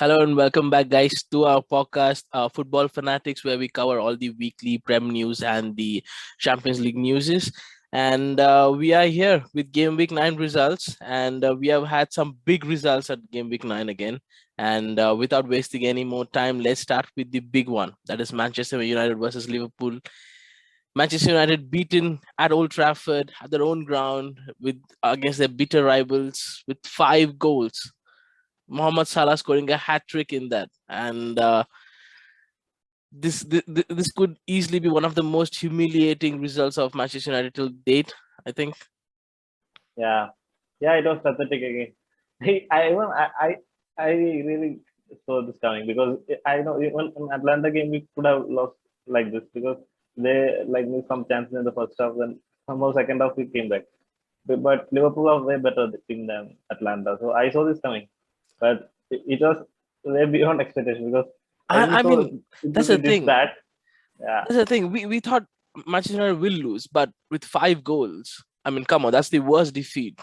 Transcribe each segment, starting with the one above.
Hello and welcome back, guys, to our podcast, Football Fanatics, where we cover all the weekly Prem news and the Champions League news. And we are here with Game Week 9 results, and we have had some big results at Game Week 9 again. And without wasting any more time, let's start with the big one, that is Manchester United versus Liverpool. Manchester United beaten at Old Trafford at their own ground with against their bitter rivals with 5 goals. Mohamed Salah scoring a hat trick in that, and this could easily be one of the most humiliating results of Manchester United till date. I think. Yeah, yeah, it was pathetic again. I really saw this coming because I know even in Atlanta game we could have lost like this because they like missed some chances in the first half. Then somehow second half we came back. But Liverpool are way better team than Atlanta, so I saw this coming. But it was way beyond expectation because I didn't I saw mean, it that's will the be this thing. bad. Yeah, That's the thing. We thought Manchester United will lose, but with 5 goals, I mean, come on, that's the worst defeat.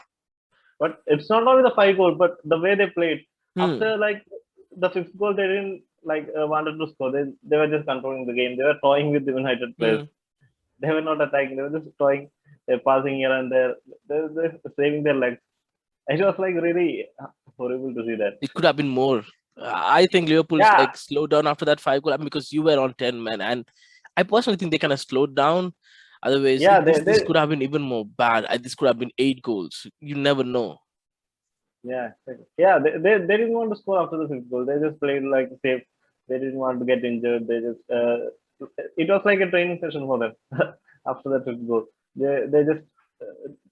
but it's not only the 5 goal, but the way they played. Hmm. After like the fifth goal, they didn't like wanted to score. They were just controlling the game. They were toying with the United players. Hmm. They were not attacking. They were just toying. They're passing here and there. They're saving their legs. It was like really horrible to see that. It could have been more. I think Liverpool's Yeah, like slowed down after that 5 goal, I mean, because you were on 10 men, and I personally think they kind of slowed down. Otherwise, yeah, this could have been even more bad. This could have been 8 goals. You never know. yeah, yeah. They didn't want to score after the fifth goal. They just played like safe. They didn't want to get injured. They just it was like a training session for them after the fifth goal. They just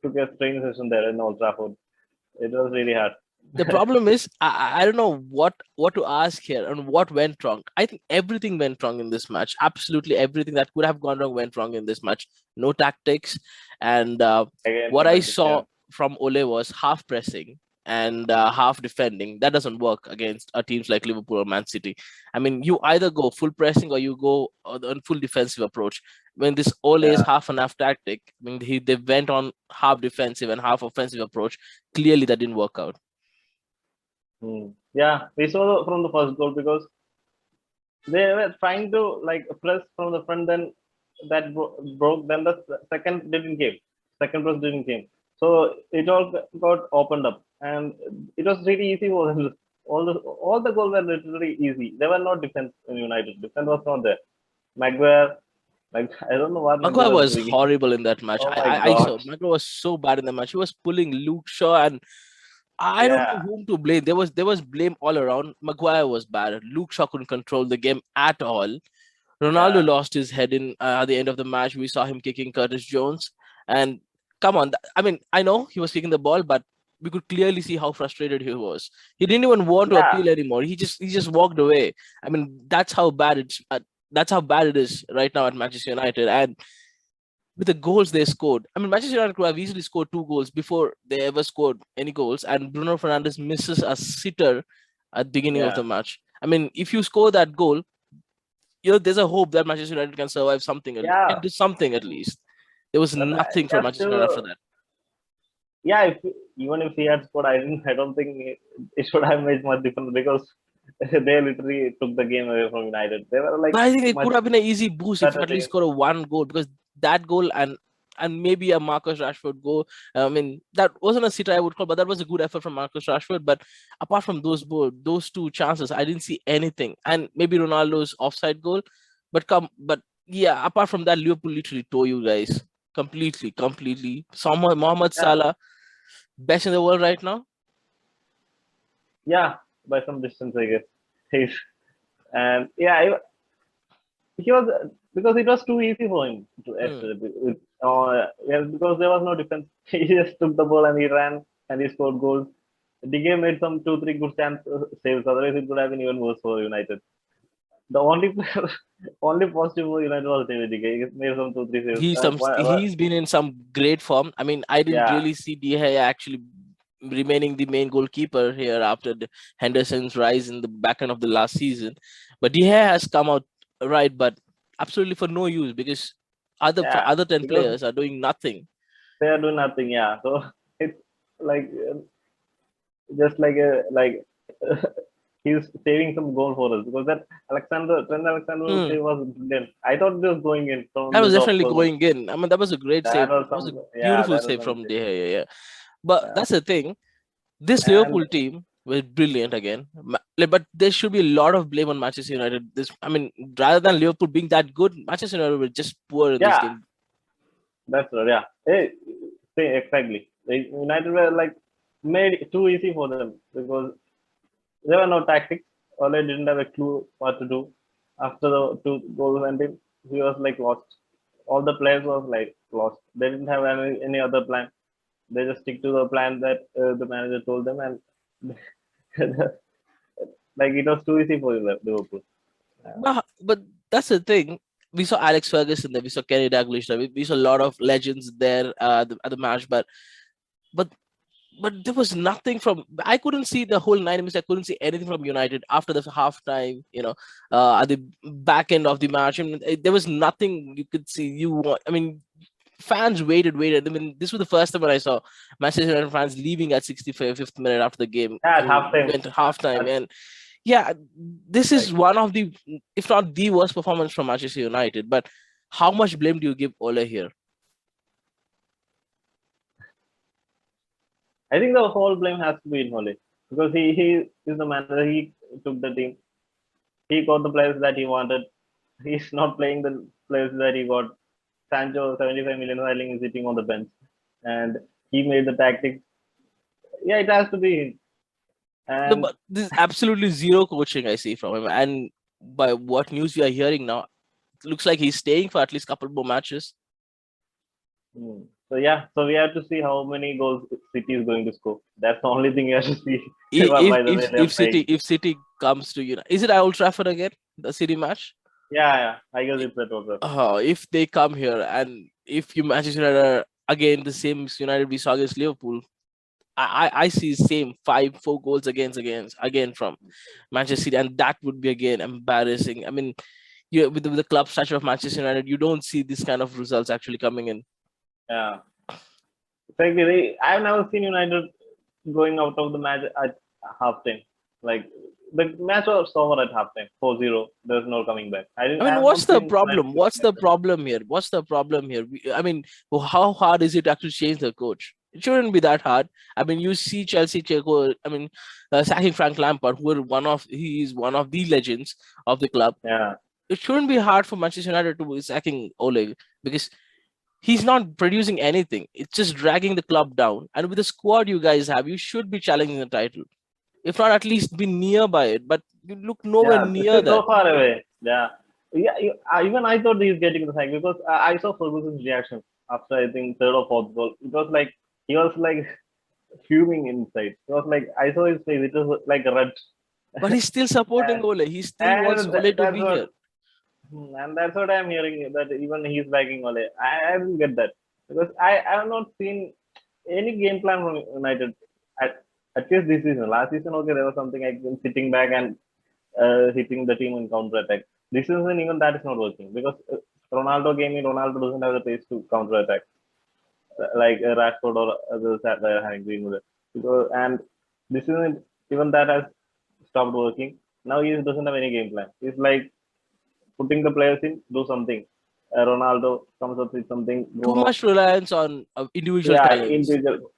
took a training session there in Old Trafford. It was really hard. The problem is, I don't know what to ask here and what went wrong. I think everything went wrong in this match. Absolutely everything that could have gone wrong went wrong in this match. No tactics, and Again, what no I tactics. saw Yeah, from Ole was half pressing and half defending. That doesn't work against teams like Liverpool or Man City. I mean, you either go full pressing or you go on full defensive approach. When this Ole is yeah. half and half tactic, I mean, they went on half defensive and half offensive approach. Clearly, that didn't work out. Yeah, we saw from the first goal because they were trying to like press from the front. Then that broke. Then the second didn't came. Second press didn't came. So it all got opened up, and it was really easy for them. All the goals were literally easy. They were not defense in United. Defense was not there. Maguire, like I don't know what Maguire Maguire was was doing. horrible in that match. Oh my I god. saw Maguire was so bad in the match. He was pulling Luke Shaw, and I don't know Yeah, whom to blame. There was blame all around. Maguire was bad. Luke Shaw couldn't control the game at all. Ronaldo yeah, lost his head in at the end of the match. We saw him kicking Curtis Jones, and come on, I mean, I know he was kicking the ball, but we could clearly see how frustrated he was. He didn't even want to yeah, appeal anymore. He just walked away. I mean, that's how bad it is right now at Manchester United. And with the goals they scored, I mean, Manchester United could have easily scored 2 goals before they ever scored any goals. And Bruno Fernandes misses a sitter at the beginning of yeah. the match. I mean, if you score that goal, there's a hope that Manchester United can survive something, can Yeah, do something at least. There was but nothing from yeah, Manchester United after still, that. yeah. Even if he had scored, I don't think it should have made much difference because they literally took the game away from United. They were like But I think it much could have been an easy boost if you better at least team. score a 1 goal, because that goal and maybe a Marcus Rashford goal. I mean, that wasn't a sitter I would call, but that was a good effort from Marcus Rashford. But apart from those 2 chances, I didn't see anything. And maybe Ronaldo's offside goal. But yeah, apart from that, Liverpool literally tore you guys completely, completely. Someone Mohamed Yeah, Salah, best in the world right now. yeah, by some distance, I guess. He's, and yeah, he was because it was too easy for him to Hmm. actually. Yeah, because there was no defense. He just took the ball and he ran and he scored goals. DK made some two, three good chance saves. Otherwise, it would have been even worse for United. The only player, only positive for United was David De Gea. He made some two, three saves. He's been in some great form. I mean, I didn't Yeah, really see De Gea actually remaining the main goalkeeper here after Henderson's rise in the back end of the last season. But De Gea has come out right, but absolutely for no use, because yeah, other 10 because players are doing nothing. they are doing nothing. Yeah, so it's like just like a like he's saving some goal for us because that Trent Alexander Hmm. save was brilliant. I thought it was going in from That the was top definitely corner. going in. I mean, that was a great That save. was That was a some, yeah, beautiful that was save some from save. De Gea. Yeah. But Yeah. that's the thing. This And Liverpool team was brilliant again. But there should be a lot of blame on Manchester United. I mean, rather than Liverpool being that good, Manchester United were just poor in this yeah, game. that's right. Yeah, hey, say exactly. United were like made it too easy for them because there were no tactics. Ole didn't have a clue what to do. After the two goals ended, he was like lost. All the players was like lost. They didn't have any other plan. They just stick to the plan that the manager told them, and like it was too easy for Liverpool. Yeah, But that's the thing. We saw Alex Ferguson there. We saw Kenny Dalglish there. We saw a lot of legends there at the match. But there was nothing from. I couldn't see the whole 90 minutes. I couldn't see anything from United after the halftime. At the back end of the match, I mean, there was nothing you could see. I mean, fans waited. I mean, this was the first time when I saw Manchester United fans leaving at 65th minute after the game. yeah, I at mean, halftime. went to halftime, At, and yeah, this is like one of the, if not the worst performance from Manchester United. But how much blame do you give Ole here? I think the whole blame has to be in Ole because he is the manager. He took the team. He got the players that he wanted. He's not playing the players that he got. Sancho, 75 million sterling is sitting on the bench, and he made the tactics. Yeah, it has to be him. No, And but this is absolutely zero coaching I see from him. And by what news we are hearing now, it looks like he's staying for at least a couple more matches. so yeah, so we have to see how many goals City is going to score. That's the only thing you have to see. If By the way, if they're if City playing. if City comes to is it at Old Trafford again? The City match? Yeah, yeah. I guess it's at Old Trafford. If they come here and if you Manchester United are again the same United we saw against Liverpool, I see same 4 goals again from Manchester City, and that would be again embarrassing. I mean, with the club structure of Manchester United, you don't see this kind of results actually coming in. Yeah. Exactly. I've never seen United going out of the match at halftime. Like the match was over at halftime, 4-0. There's no coming back. I I mean, have what's not the seen United problem? going What's like the problem here? What's the problem here? I mean, how hard is it to actually change the coach? It shouldn't be that hard. I mean, you see Chelsea, sacking Frank Lampard, he is one of the legends of the club. Yeah. It shouldn't be hard for Manchester United to be sacking Ole because he's not producing anything. It's just dragging the club down. And with the squad you guys have, you should be challenging the title. If not, at least be nearby it. But you look nowhere Yeah. It's near still that. so far away. Yeah. Yeah. Even I thought he's getting the sack because I saw Ferguson's reaction after I think third or fourth goal. It was like he was like fuming inside. It was like I saw his face. It was like red. But he's still supporting and Ole. He still wants and Ole to that's be what here. And that's what I'm hearing that even he's backing Ole. I didn't get that because I have not seen any game plan from United at least this season. Last season, okay, there was something like them sitting back and hitting the team in counter attack. This season, even that is not working because Ronaldo came in. Ronaldo doesn't have the pace to counter attack like Rashford or others that were having Greenwood. Because and this season, even that has stopped working. Now he doesn't have any game plan. He's like putting the players in, do something. Ronaldo comes up with something. Too Bruno, much reliance on individual yeah, talents.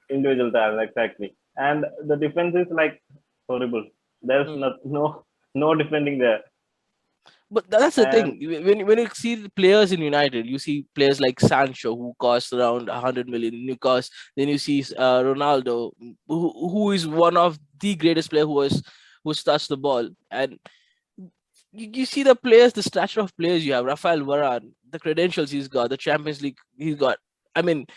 individual talent exactly. And the defense is like horrible. There's Hmm. no defending there. But that's the thing. And When you see the players in United, you see players like Sancho who cost around 100 million in Newcastle. Then you see Ronaldo, who is one of the greatest player who's touched the ball. And you see the players, the stature of players you have. Rafael Varane, the credentials he's got, the Champions League he's got. I mean,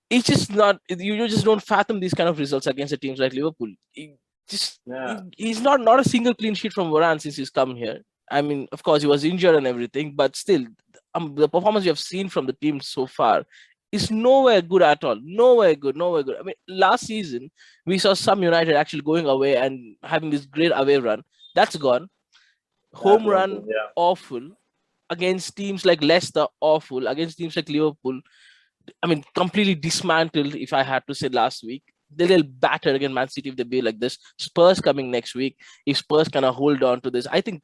it's just not. You just don't fathom these kind of results against the teams like Liverpool. yeah, He's not a single clean sheet from Varane since he's come here. I mean, of course, he was injured and everything, but still, the performance we have seen from the team so far is nowhere good at all. Nowhere good, nowhere good. I mean, last season we saw some United actually going away and having this great away run. That's gone. that's Home one run, thing. Yeah, awful. Against teams like Leicester, awful. Against teams like Liverpool, I mean, completely dismantled, if I had to say last week. they'll batter against Man City if they be like this. Spurs coming next week. If Spurs kind of hold on to this, I think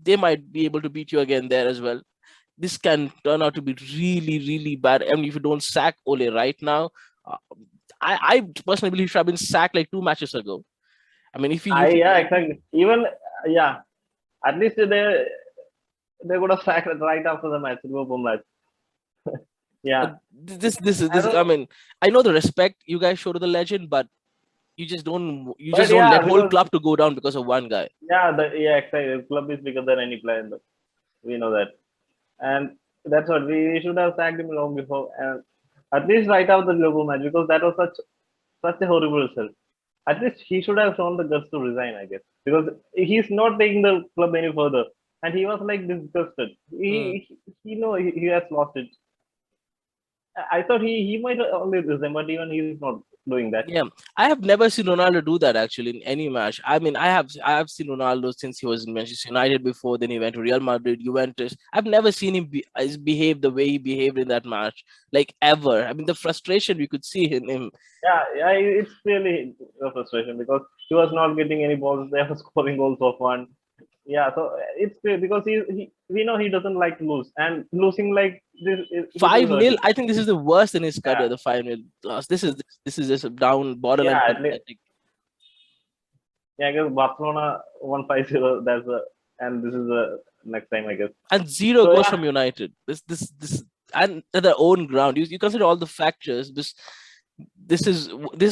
they might be able to beat you again there as well. This can turn out to be really, really bad. I mean, if you don't sack Ole right now, uh, I personally believe he should have been sacked like 2 matches ago. I mean, if you Yeah, exactly. Even yeah, at least they would have sacked it right after the match, Liverpool match. Yeah, I this I don't. mean, I know the respect you guys show to the legend, but you But just don't yeah, let whole because club to go down because of one guy. yeah, exactly. The club is bigger than any player. We know that, and that's what we should have sacked him long before, and at least right after the Liverpool match because that was such a horrible result. At least he should have shown the guts to resign, I guess, because he's not taking the club any further, and he was like disgusted. Hmm. He know he has lost it. I thought he might only resign, but even he's not doing that. Yeah, I have never seen Ronaldo do that actually in any match. I mean, I have seen Ronaldo since he was in Manchester United before. Then he went to Real Madrid, Juventus. I've never seen him behave the way he behaved in that match, like ever. I mean, the frustration we could see in him. Yeah, it's really a frustration because he was not getting any balls. They were scoring goals for fun. Yeah, so it's great because we know he doesn't like to lose, and losing like this, it will Five hurt nil. him. I think this is the worst in his Yeah, career. The 5-0 loss. This is just down borderline yeah, at least pathetic. yeah. I guess Barcelona won 5-0. That's and this is the next time I guess. And zero So goals yeah, from United. This and at their own ground. You consider all the factors. This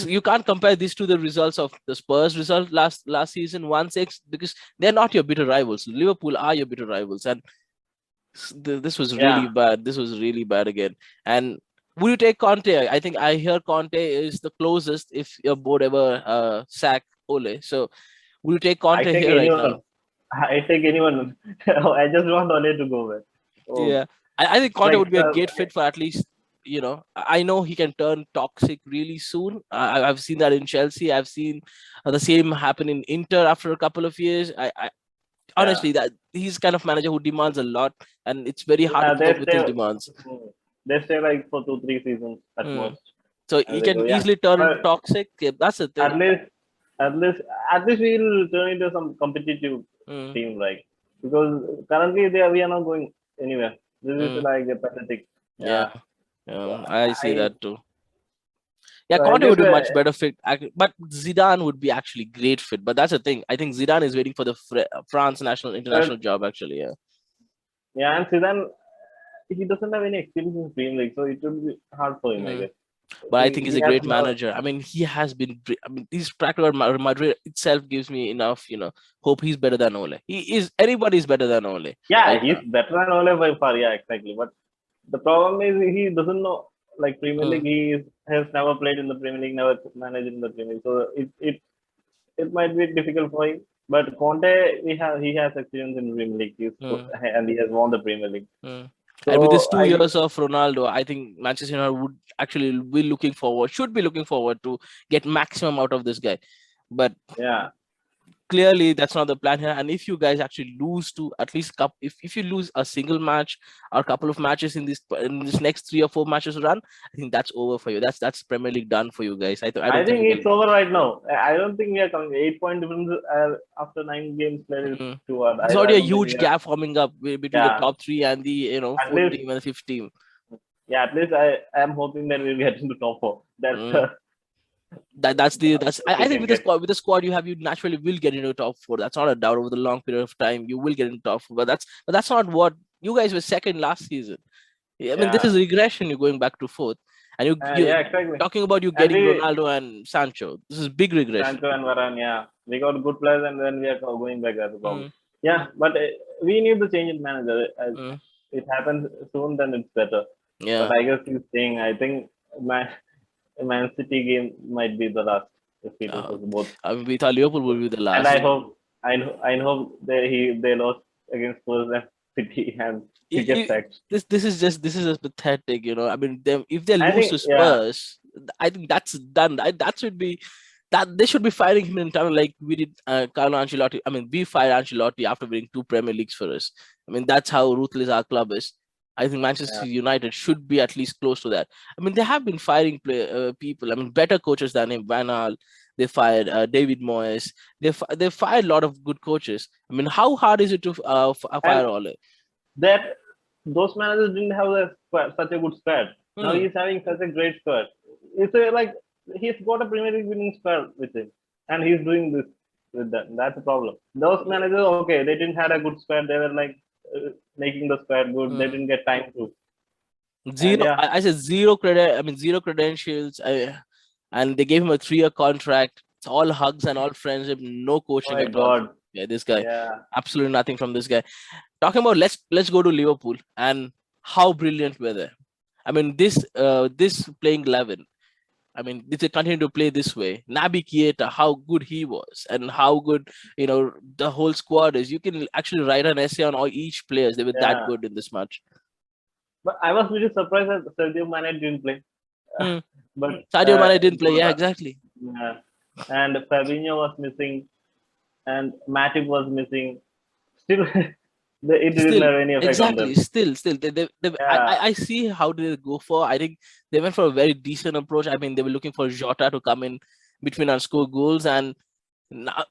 you can't compare this to the results of the Spurs result last season 1-6 because they're not your bitter rivals. Liverpool are your bitter rivals, and this was really yeah. bad. This was really bad again. And would you take Conte? I think I hear Conte is the closest if your board ever sack Ole. So will you take I Conte take here right anyone. now? I take anyone. I just want Ole to go with. Oh, Yeah, I think Conte like would be a great fit for at least. I know he can turn toxic really soon. I've seen that in Chelsea. I've seen the same happen in Inter after a couple of years. I yeah, honestly that he's kind of manager who demands a lot, and it's very hard to yeah. keep up with his demands. They stay like for 3 seasons at Hmm. most, So and he they go. can Yeah, easily turn into but toxic. Yeah, that's the at thing. least, at least, at least we'll turn into some competitive Hmm. team, like because currently we are not going anywhere. This is Hmm. like a pathetic. Yeah, Yeah, so I see I, that too. Yeah, so I Conte guess would be much better fit, but Zidane would be actually great fit. But that's the thing. I think Zidane is waiting for the France national uh, international job. Actually, yeah. yeah, and Zidane he doesn't have any experience in Premier League, so it will be hard for him, I Hmm. guess. But I think he's He a has great no, manager. I mean, he has been. I mean, his track record at Madrid itself gives me enough, hope he's better than Ole. He is. Anybody's better than Ole yeah, right he's now. better than Ole by far, yeah, exactly. But the problem is he doesn't know like Premier League. Mm, Has never played in the Premier League, never managed in the Premier League, so it might be difficult for him. But Conte, he has experience in Premier League, mm, and he has won the Premier League. mm. And with this So two years of Ronaldo, I think Manchester United would actually should be looking forward to get maximum out of this guy. But yeah, clearly that's not the plan here, and if you guys actually lose to at least if you lose a single match or a couple of matches in this next 3 or 4 matches run, I think that's over for you. That's Premier League done for you guys. I I don't think think you it's can. over right now. I don't think we are coming. 8 point difference after 9 games played is Mm. too hard. There's I already a don't think huge we are. gap forming up between the Yeah, top three and the at fourth least team and the fifth team. yeah, at least I am hoping that we'll get into top four. That's Mm. I we think can with the get. squad you have, you naturally will get into top four. That's not a doubt. Over the long period of time you will get into top four, but that's not what you guys were second last season. I mean, this Yeah, is regression. You're going back to fourth, and you yeah, exactly. talking about you And getting Ronaldo and Sancho. This is big regression. Sancho and Varane, yeah, we got good players, and then we are going back as a problem. Mm, Yeah, but we need to change in manager. mm, It happens soon, then it's better. But yeah, I guess he's saying I think Man City game might be the last if he uh, loses both. I mean, we thought Liverpool would be the And I last. hope I hope they lost against Spurs and City and he I- gets I- sacked. this is just pathetic. I mean, if they I lose to think yeah, Spurs, I think that's done. That should be that they should be firing him in town like we did Carlo Ancelotti. I mean, we fired Ancelotti after winning 2 Premier Leagues for us. I mean, that's how ruthless our club is. I think Manchester United should be at least close to that. I mean, they have been firing people. I mean, better coaches than him. Van Gaal. They fired David Moyes. They fired a lot of good coaches. I mean, how hard is it to And fire Ole? that those managers didn't have such a good squad. Now Hmm. he's having such a great squad. It's like he's got a Premier League winning squad with him, and he's doing this with that. That's the problem. Those managers, okay, they didn't have a good squad. They were like making the squad good. They Hmm. didn't get time to. And Zero. yeah, I said zero credit. I mean, zero credentials. And they gave him a 3-year contract. It's all hugs and all friendship, no oh coaching my at all. God, Yeah, this guy, yeah, absolutely nothing from this guy. Talking about let's go to Liverpool and how brilliant were they? I mean, this playing 11. I mean, if they continue to play this way, Naby Keita, how good he was, and how good the whole squad is. You can actually write an essay on all each players. They were that yeah. good in this match. But I was really surprised that Sergio Mane didn't play. Hmm. But Sadio Mane didn't play. Yeah, Jota, exactly. yeah. And Fabinho was missing, and Matip was missing. Still, it didn't Still, have any effect on exactly. them. Still, Yeah, I see how did they go for. I think they went for a very decent approach. I mean, they were looking for Jota to come in between and score goals, and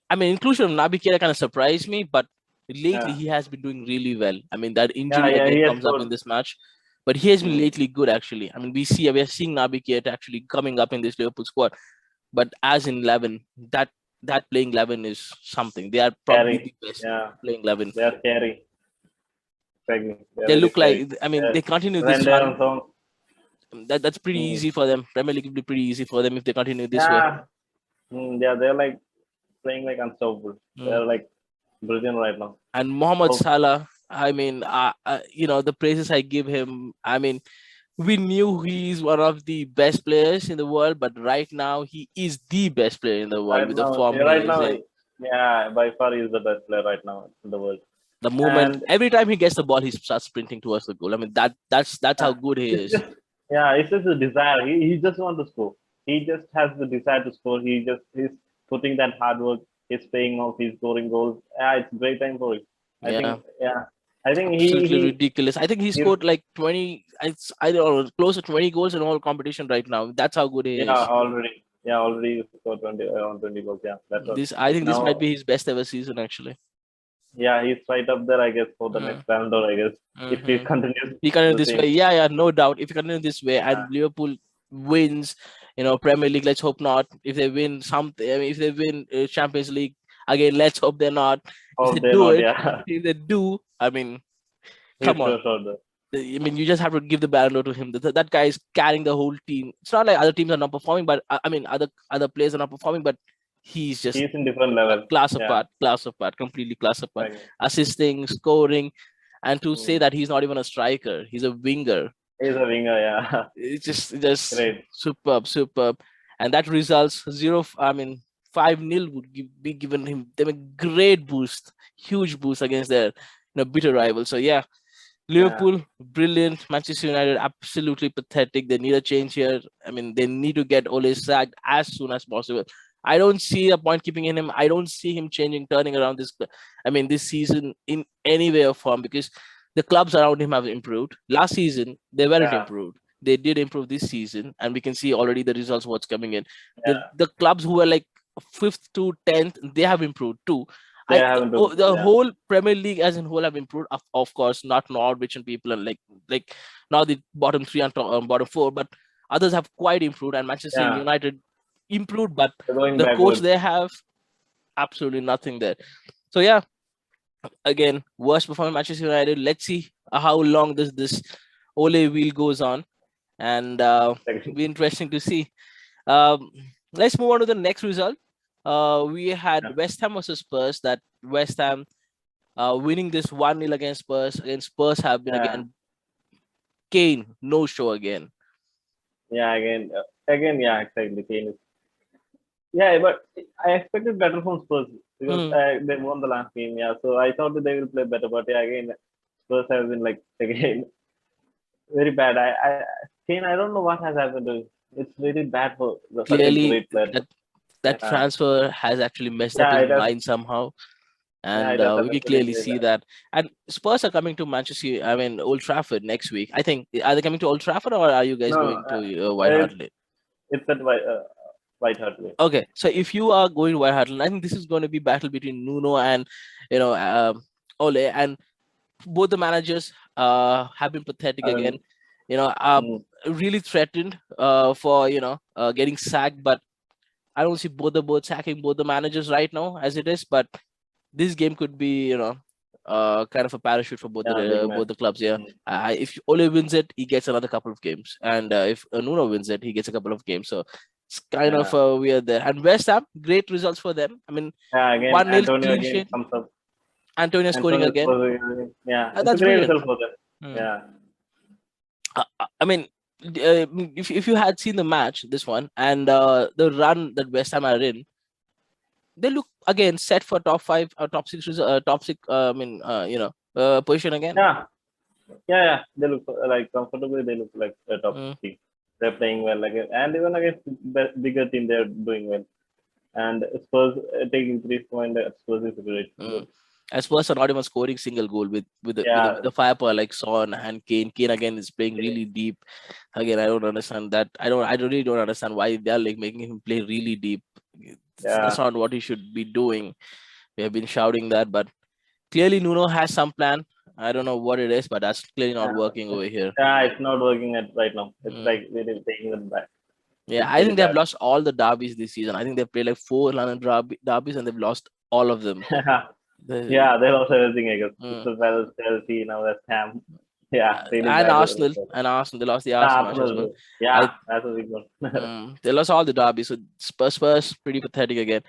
I mean, inclusion of Naby Keita kind of surprised me, but lately yeah, he has been doing really well. I mean, that yeah, injury yeah. again He has comes up in scored. this match, but he has been Mm, lately good actually. I mean, we are seeing Naby Keita actually coming up in this Liverpool squad, but as in 11, that playing 11 is something. They are probably scary. the best Yeah, playing 11. they are scary. Scary. They are They very look scary. like, I mean, they continue When this they are run. on song, That's pretty mm, easy for them. Premier League will be pretty easy for them if they continue this way. yeah, yeah, they're like playing like unstoppable. Mm. They're like brilliant right now. And Mohamed Hope, Salah, I mean, the praises I give him. I mean, we knew he's one of the best players in the world, but right now he is the best player in the world right with the now, form yeah, he right is now, in. yeah, by far he's the best player right now in the world. The moment, And every time he gets the ball, he starts sprinting towards the goal. I mean, that's how uh, good he it's is. just it's just a desire. He just wants to score. He just has the desire to score. He's putting that hard work. He's paying off. He's scoring goals. Yeah, it's great time for him. I Yeah, think I think absolutely ridiculous. I think he he scored like 20. I don't know, close to 20 goals in all competition right now. That's how good he is. already scored 20 around 20 goals. Yeah, that's what. I think this might Now be his best ever season actually. yeah, he's right up there. I guess for the next round, or I guess if he Mm-hmm. continues He continue the this way. same. Yeah, no doubt. If he continue this way Yeah, and Liverpool wins, Premier League, let's hope not. If they win something, I mean, if they win Champions League again, let's hope they're not. If they hope they're do not. it, Yeah, if they do, I mean, he's come on. sure there. I mean, you just have to give the Ballon d'Or to him. That guy is carrying the whole team. It's not like other teams are not performing, but I mean, other players are not performing, but he's just He's in different a level. Yeah, class apart, completely class apart. like, Assisting, scoring, and to say mm. that he's not even a striker, he's a winger. He's a winger. Yeah, It's just great. superb. And that results 5-0 would be given them a great boost, huge boost against their bitter rival. So yeah, Yeah, Liverpool, brilliant. Manchester United, absolutely pathetic. They need a change here. I mean, they need to get Ole sacked as soon as possible. I don't see a point keeping in him. I don't see him turning around this. I mean, this season in any way or form because the clubs around him have improved. Last season they weren't yeah, improved. They did improve this season, and we can see already the results. What's coming in. yeah. The clubs who were like 5th to 10th, they have improved too. They haven't. The Yeah, whole Premier League as in whole have improved. Of course, not Norwich and people and like now the bottom three and bottom four, but others have quite improved. And Manchester yeah. United improved, but They're going the coach backwards. they have absolutely nothing there. So yeah, again, worst performing Manchester United. Let's see how long this Ole wheel goes on, and be interesting to see. Um, let's move on to the next result. We had Yeah, West Ham versus Spurs. That West Ham winning this 1-0 against Spurs. Against Spurs have been yeah, again Kane no show again. yeah. Again, yeah. Exactly. Kane is. Yeah, but I expected better from Spurs because Hmm. they won the last game. Yeah, so I thought that they will play better. But yeah, again, Spurs have been like again very bad. Kane, I don't know what has happened to him. It's really bad for such a Clearly, great player. that Yeah, transfer has actually messed up yeah. his It has. mind somehow. and it has we can happened to clearly Leeds. see that. And Spurs are coming to Manchester. I mean, Old Trafford next week. I think are they coming to Old Trafford or are you guys No, going to White Hart Lane? it's at White Hart Lane. Okay, so if you are going to White Hart Lane, I think this is going to be battle between Nuno and you know Ole, and both the managers have been pathetic I mean, again. You know, mm, really threatened for getting sacked, but I don't see both sacking both the managers right now as it is. But this game could be kind of a parachute for yeah, big match. both the clubs. Yeah, Mm, if Ole wins it, he gets another couple of games, and if Nuno wins it, he gets a couple of games. So it's kind of yeah. weird there. And West Ham, great results for them. I mean, Yeah, again, 1-0 Antonio clean again sheet. comes up. Antonio scoring Antonio again. scores again. Yeah, it's a That's great brilliant. result for them. Hmm. Yeah. I mean, if you had seen the match, this one, and the run that West Ham are in, they look again set for top five or top six, top six. Position again. Yeah, yeah. They look like comfortably. They look like a top Mm, team. They're playing well again, and even against bigger team, they're doing well. And Spurs taking 3 points. Spurs is great. mm. Good. As Spurs are not even scoring single goal with Yeah, the firepower like Son and Kane. Kane again is playing really deep. Again, I don't understand that. I really don't understand why they're like making him play really deep. That's yeah, not what he should be doing. We have been shouting that, but clearly Nuno has some plan. I don't know what it is, but that's clearly not yeah. working over here. Yeah, it's not working at right now. It's Mm. like really taking it back. Yeah, It's I very think they've bad. lost all the derbies this season. I think they've played like four London derbies and they've lost all of them. The, Yeah, they lost everything, I guess. It's mm, the Well, Chelsea, now West Ham. Yeah, really and bad. Arsenal, they lost the Arsenal match as well. Arsenal. Yeah, I that's a big one. They lost all the derbies. So Spurs pretty pathetic again.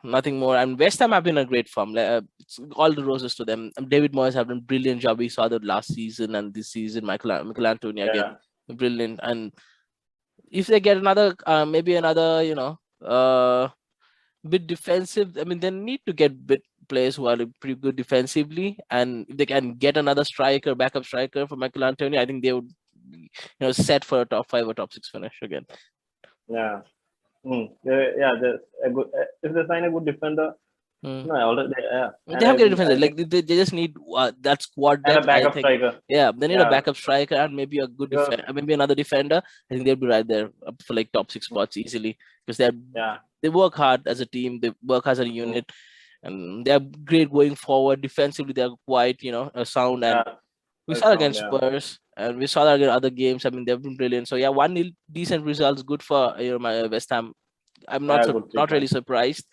Nothing more. And West Ham have been a great form. It's all the roses to them. David Moyes have done a brilliant job. We saw that last season and this season. Michael Antonio again, Yeah, brilliant. And if they get another, maybe another, bit defensive. I mean, they need to get bit players who are pretty good defensively, and if they can get another striker, backup striker for Michael Antonio, I think they would, set for a top five or top six finish again. yeah. Yeah, there's a good. If they sign a good defender, Mm. no, already, yeah. They And have I great think, defenders. Like they just need that squad and a depth. I backup think, striker. yeah, they need a Yeah, backup striker and maybe a good because, maybe another defender. I think they'll be right there up for like top six spots easily because yeah, they work hard as a team. They work as a mm, unit, and they're great going forward. Defensively, they're quite sound. And yeah, we well saw sound, against yeah, Spurs, and we saw that against other games. I mean, they've been brilliant. So yeah, 1-0 decent results, good for my West Ham. I'm yeah, good three not really points. surprised,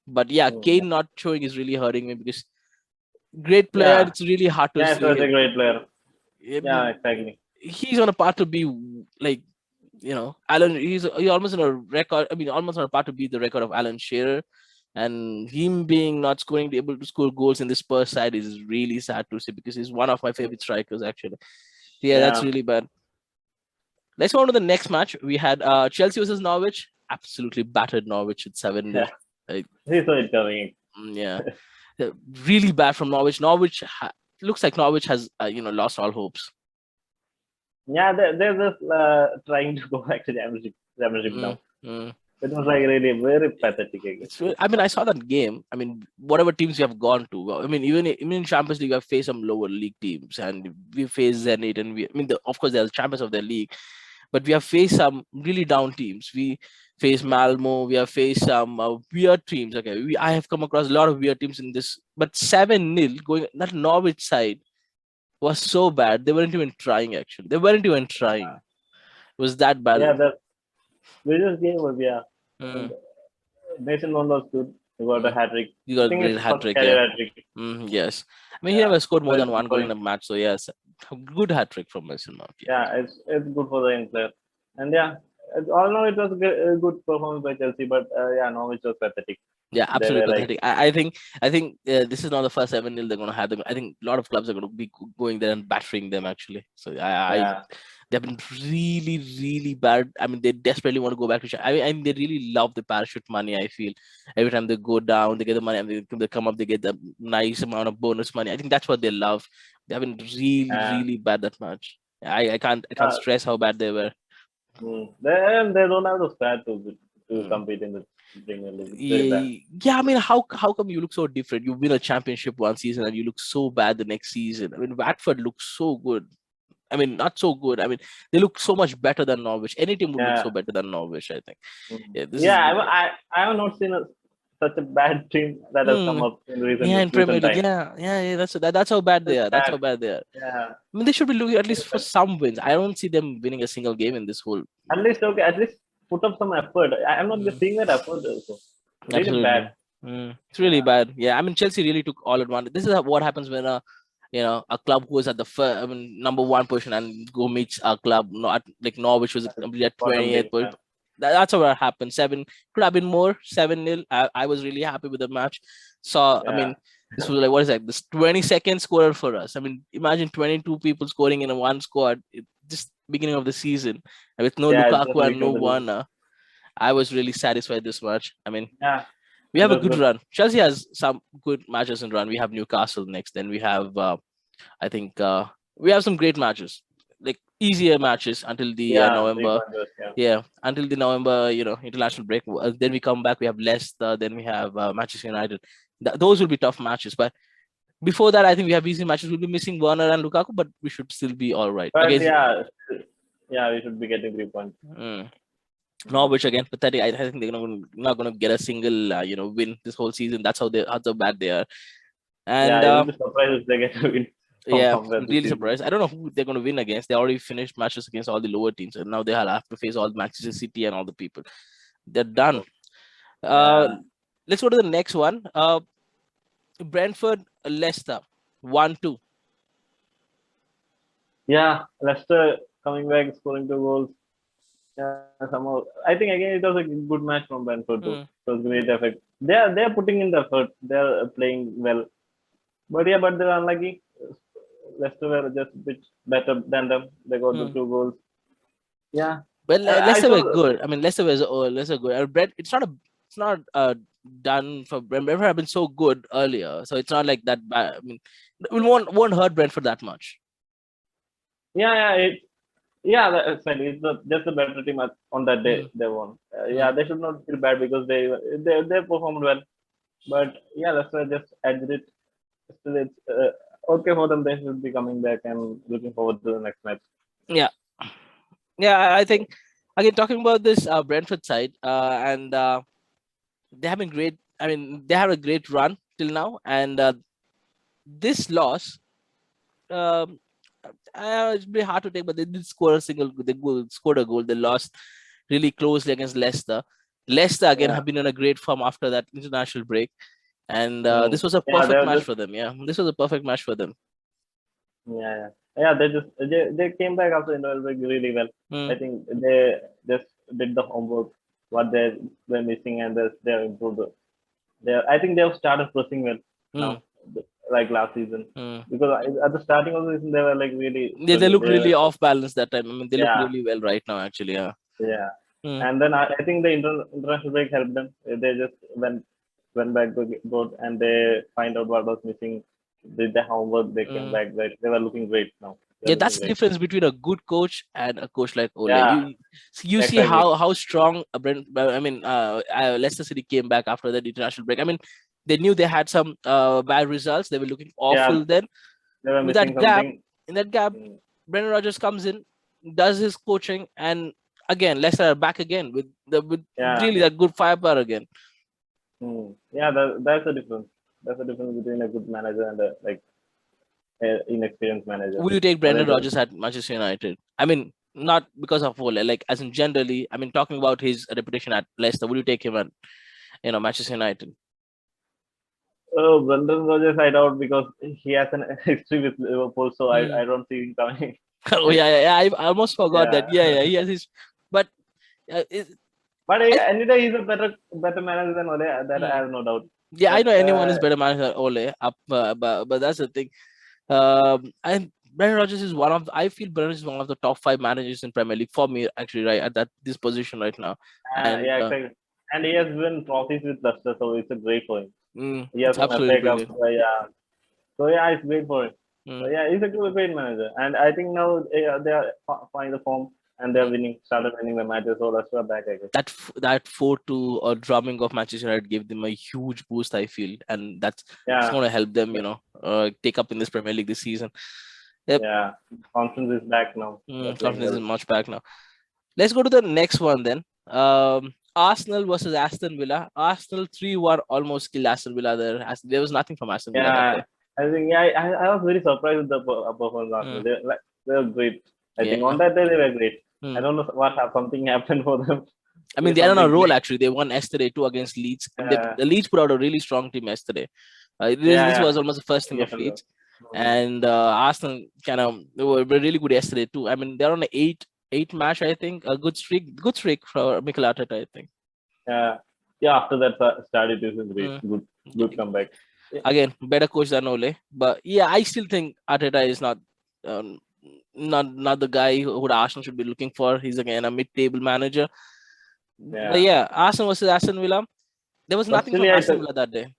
but yeah, Yeah, Kane not showing is really hurting me because great player. yeah, It's really hard to yeah. So see it's a him. great player. I Yeah, mean, exactly. he's on a part to be like Alan. He's almost on a record. I mean, almost on a part to be the record of Alan Shearer, and him being not scoring, able to score goals in the Spurs side is really sad to see because he's one of my favorite strikers actually. Yeah, that's Yeah, really bad. Let's go on to the next match. We had Chelsea versus Norwich. Absolutely battered Norwich at 7-0. yeah. Like, He saw it coming. yeah. Really bad from Norwich. Looks like Norwich has lost all hopes. Yeah, they're just trying to go back to championship Mm, now. mm. It was like really very pathetic again. I mean, I saw that game. I mean, whatever teams we have gone to. I mean, even in Champions League, we have faced some lower league teams, and we faced Zenit, and I mean, of course, they're the champions of their league, but we have faced some really down teams. We faced Malmo. We have faced some weird teams. Okay, I have come across a lot of weird teams in this, but 7-0 going that Norwich side was so bad. They weren't even trying. Actually, they weren't even trying. It was that bad. Yeah, the previous game was, yeah. And Mm, Mason Mount was good. He got a mm. hat trick. You I got a think great it's hat first trick, career yeah. hat trick. Yes. I mean, he Yeah, never scored more so than it's good one for goal in him. a match. So yes, a good hat trick from Mason Mount. Yeah. Yeah, it's good for the young player. And yeah, all in all, it was a good performance by Chelsea. But yeah, Norwich was pathetic. Yeah, They were absolutely like, pathetic. I think this is not the first 7-0 they're going to have them. I think a lot of clubs are going to be going there and battering them actually. So yeah, they've been really, really bad. I mean, they desperately want to go back to. I mean, they really love the parachute money. I feel every time they go down, they get the money, and they come up, they get the nice amount of bonus money. I think that's what they love. They have been really, uh, really bad that much. I can't uh, stress how bad they were. they don't have the squad to Mm. compete in this. Premier League. It's very bad. Yeah, I mean, how come you look so different? You win a championship one season and you look so bad the next season. I mean, Watford looks so good. I mean, not so good. I mean, they look so much better than Norwich. Any team would look Yeah. so better than Norwich, I think. Mm. Yeah, this Yeah, is. I have not seen such a bad team that has come Hmm. up in Yeah, in Premier recent League. time. Yeah. That's how bad they It's are. That's how bad. bad they are. Yeah. I mean, they should be looking at least It's for some wins. I don't see them winning a single game in this whole. At least okay, at least put up some effort. I'm not Mm, seeing that effort also. Really bad. absolutely. It's really Yeah. bad. Yeah, I mean, Chelsea really took all advantage. This is what happens when a club who is at the number one position and go meets a club not like Norwich was At the completely at bottom 28th team. position. That's what happened. Seven could have been more. 7-0. I was really happy with the match. So I Yeah. mean, this was like what is that? This 22nd scorer for us. I mean, imagine 22 people scoring in a one squad. Just beginning of the season with no Yeah. It's just Lukaku and no weekend. Warner. I was really satisfied this match. I mean, Yeah. we It have a was good good. run. Chelsea has some good matches in run. We have Newcastle next. Then we have I think we have some great matches, like easier matches until the Yeah. Three November. pointers. Yeah. Yeah, until the November, international break. Then we come back. We have Leicester. Then we have Manchester United. Those will be tough matches. But before that, I think we have easy matches. We'll be missing Werner and Lukaku, but we should still be all right But against yeah. Yeah. We should be getting 3 points. mm, Mm. Norwich again. Pathetic. I think they're not going to get a single win this whole season. That's how bad they are. Yeah. And I will be surprised if they get a win from yeah, somewhere this really season. surprised. I don't know who they're going to win against. They already finished matches against all the lower teams, and now they have to face all Manchester City and all the people. They're done. Uh, Yeah. let's go to the next one. Brentford, Leicester, 1-2. Yeah. Leicester coming back, scoring 2 goals. Yeah, somehow. I think again it was a good match from Brentford too. Hmm. It was great effect. They are putting in the effort. They are playing well. But yeah, but they were unlucky. Leicester were just a bit better than them. They got the Hmm. 2 goals. Yeah, Well, I Leicester saw. were good. I mean, Leicester good. It's not done for Brentford. Have been so good earlier, so it's not like that bad. I mean, it won't hurt Brentford that much. Yeah, that's right. It's just a better team on that day. Hmm. They won. Hmm. Yeah, they should not feel bad because they performed well. But yeah, Leicester just edged it. Still, it's okay for them. They should be coming back and looking forward to the next match. Yeah, yeah. I think again talking about this Brentford side, and they have been great. I mean, they have a great run till now, and this loss, um, it's very hard to take, but they did score a single. Scored a goal. They lost really closely against Leicester. Leicester again Yeah. have been on a great form after that international break, and Mm. this was a Yeah, perfect they're match just for them. Yeah, this was a perfect match for them. yeah. They came back after interval break really well. I Mm, think they just did the homework what they were missing and they have improved. I think they have started pressing well mm, now, like last season. mm. Because at the starting of the season they were like really They struggling. look really off balance that time. I mean, they look Yeah, really well right now. Actually, yeah. yeah. Mm, And then I think the international break helped them. They just went back to board and they find out what was missing. Did the homework. They came mm. back. They were looking great now. They Yeah, are that's looking the great. difference between a good coach and a coach like Ole. Yeah, You see exactly. how strong I mean, Leicester City came back after that international break. I mean, they knew they had some bad results. They were looking Yeah, awful then. they were With missing that gap, something. in that gap, Mm, Brendan Rodgers comes in, does his coaching, and again Leicester are back again with yeah, really that good firepower again. yeah. That's the difference. That's the difference between a good manager and a inexperienced manager. Would you take When Brendan it was, Rodgers at Manchester United? I mean, not because of Ole, like as in generally. I mean, talking about his reputation at Leicester, would you take him at Manchester United? oh, Brendan Rodgers, I doubt because he has an history with Liverpool, so Hmm. I don't see him coming. Oh yeah. I almost forgot Yeah, that. Yeah. He has his, but it, but I anyway, he's a better manager than Ole. That I hmm. have no doubt. Yeah, I But know anyone is better manager than Ole. But that's the thing. And Brendan Rodgers is I feel Brendan is one of the top five managers in Premier League for me, actually, right at this position right now. And yeah, exactly. And he has won trophies with Leicester, so it's a great for him. He has it's won absolutely FA Cup. brilliant. Yeah, so yeah, it's great for him. So Mm, yeah, he's a great manager, and I think now they are finding the form. and they're started winning the matches. So that's why back, I guess. That 4-2 or drumming of Manchester United gave them a huge boost, I feel, and it's going to help them, take up in this Premier League this season. Yep. Yeah, confidence is back now. Confidence is much back now. Let's go to the next one then. Arsenal versus Aston Villa. Arsenal 3-1 almost killed Aston Villa there. There was nothing from Aston Villa that day. I think I was very surprised with the performance. Arsenal. They were great. I think on that day they were great. I don't know something happened for them. I mean, they're on a roll actually. They won yesterday too against Leeds. The Leeds put out a really strong team yesterday. This was almost the first thing of Leeds. And Arsenal were really good yesterday too. I mean, they're on an 8 match, I think. A good streak for Mikel Arteta, I think. Yeah. After that started, it was great. Good comeback. Again, better coach than Ole, but yeah, I still think Arteta is not the guy who the Arsenal should be looking for. He's again a mid-table manager. But yeah, Arsenal versus Aston Villa. There was nothing from Aston Villa that day.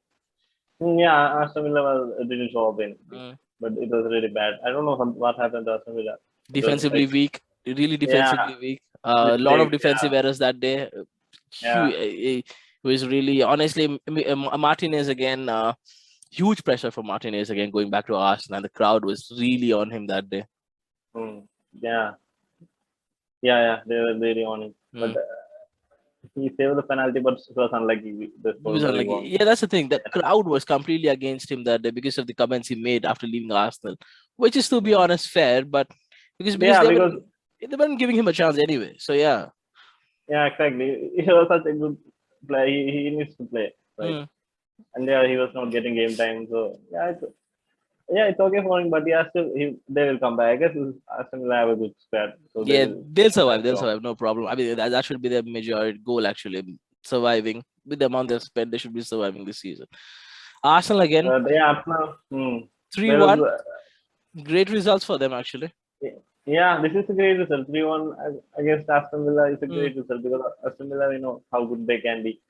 Yeah, Aston Villa didn't show up anything, but it was really bad. I don't know what happened to Aston Villa. Defensively weak, really defensively weak. A lot of defensive errors that day. It was really, honestly, Martinez again. Huge pressure for Martinez again going back to Arsenal, and the crowd was really on him that day. Yeah, they were really on him. But he saved the penalty, but it was unlucky. Yeah, that's the thing. The crowd was completely against him that day because of the comments he made after leaving Arsenal, which is, to be honest, fair. But because they weren't giving him a chance anyway. So yeah. Yeah, exactly. He was such a good player. He needs to play, right? And he was not getting game time. So it's okay for him. But they will come back. I guess Aston Villa have a good squad. So they'll survive. They'll survive. No problem. I mean, that should be their major goal actually. Surviving with the amount they've spent, they should be surviving this season. Arsenal again. Arsenal 3-1. Great results for them actually. Yeah, this is a great result. 3-1 against Aston Villa is a great result because Aston Villa, we know how good they can be.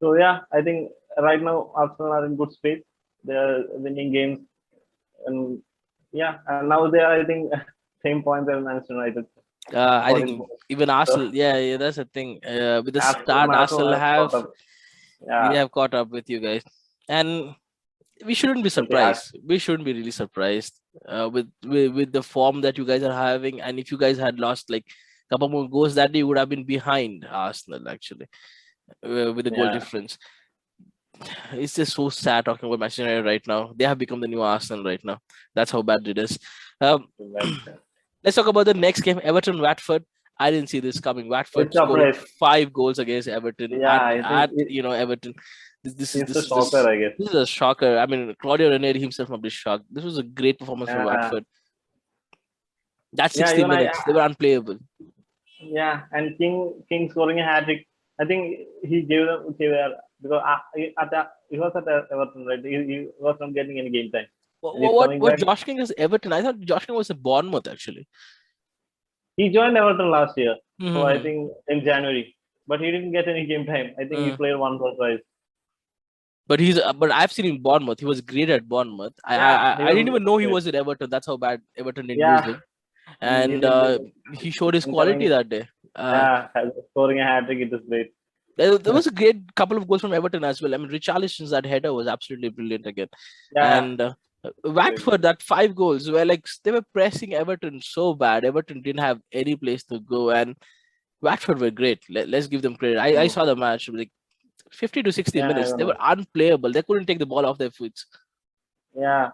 So yeah, I think right now Arsenal are in good space. They are winning games, and now they are, I think, same points as Manchester United. I think even Arsenal, that's the thing. With the start Arsenal have caught up with you guys, and we shouldn't be surprised. We shouldn't be really surprised with the form that you guys are having. And if you guys had lost like a couple more goals that day, you would have been behind Arsenal actually with the goal difference. It's just so sad talking about Manchester United right now. They have become the new Arsenal right now. That's how bad it is. Let's talk about the next game, Everton Watford. I didn't see this coming. Watford scored 5 goals against Everton. Everton. This is a shocker, I guess. This is a shocker. I mean, Claudio Ranieri himself must be shocked. This was a great performance from Watford. That's 60 minutes. They were unplayable. Yeah, and King scoring a hat-trick. I think he gave them because he was at Everton, right? He was not getting any game time. What Josh King is Everton? I thought Josh King was at Bournemouth actually. He joined Everton last year, so I think in January, but he didn't get any game time. I think he played once or twice. But I've seen him Bournemouth. He was great at Bournemouth. I didn't even know he was at Everton. That's how bad Everton didn't use him. And he showed his quality that day. Scoring a hat-trick, it was great. There was a great couple of goals from Everton as well. I mean, Richarlison's that header was absolutely brilliant again. And Watford, that 5 goals were like they were pressing Everton so bad. Everton didn't have any place to go, and Watford were great. Let's give them credit. I saw the match like 50 to 60 minutes. They were unplayable. They couldn't take the ball off their feet. Yeah.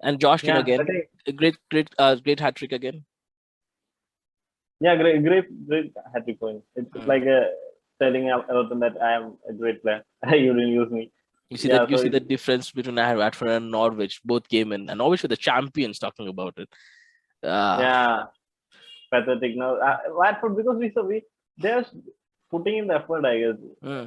And Josh King again, a great hat-trick again. Yeah, great hat-trick point. It's like telling Everton that I am a great player. You didn't use me. You see that? You see the difference between Watford and Norwich. Both came in, and Norwich were the champions. Talking about it. Pathetic. Now Watford, because they're putting in the effort. I guess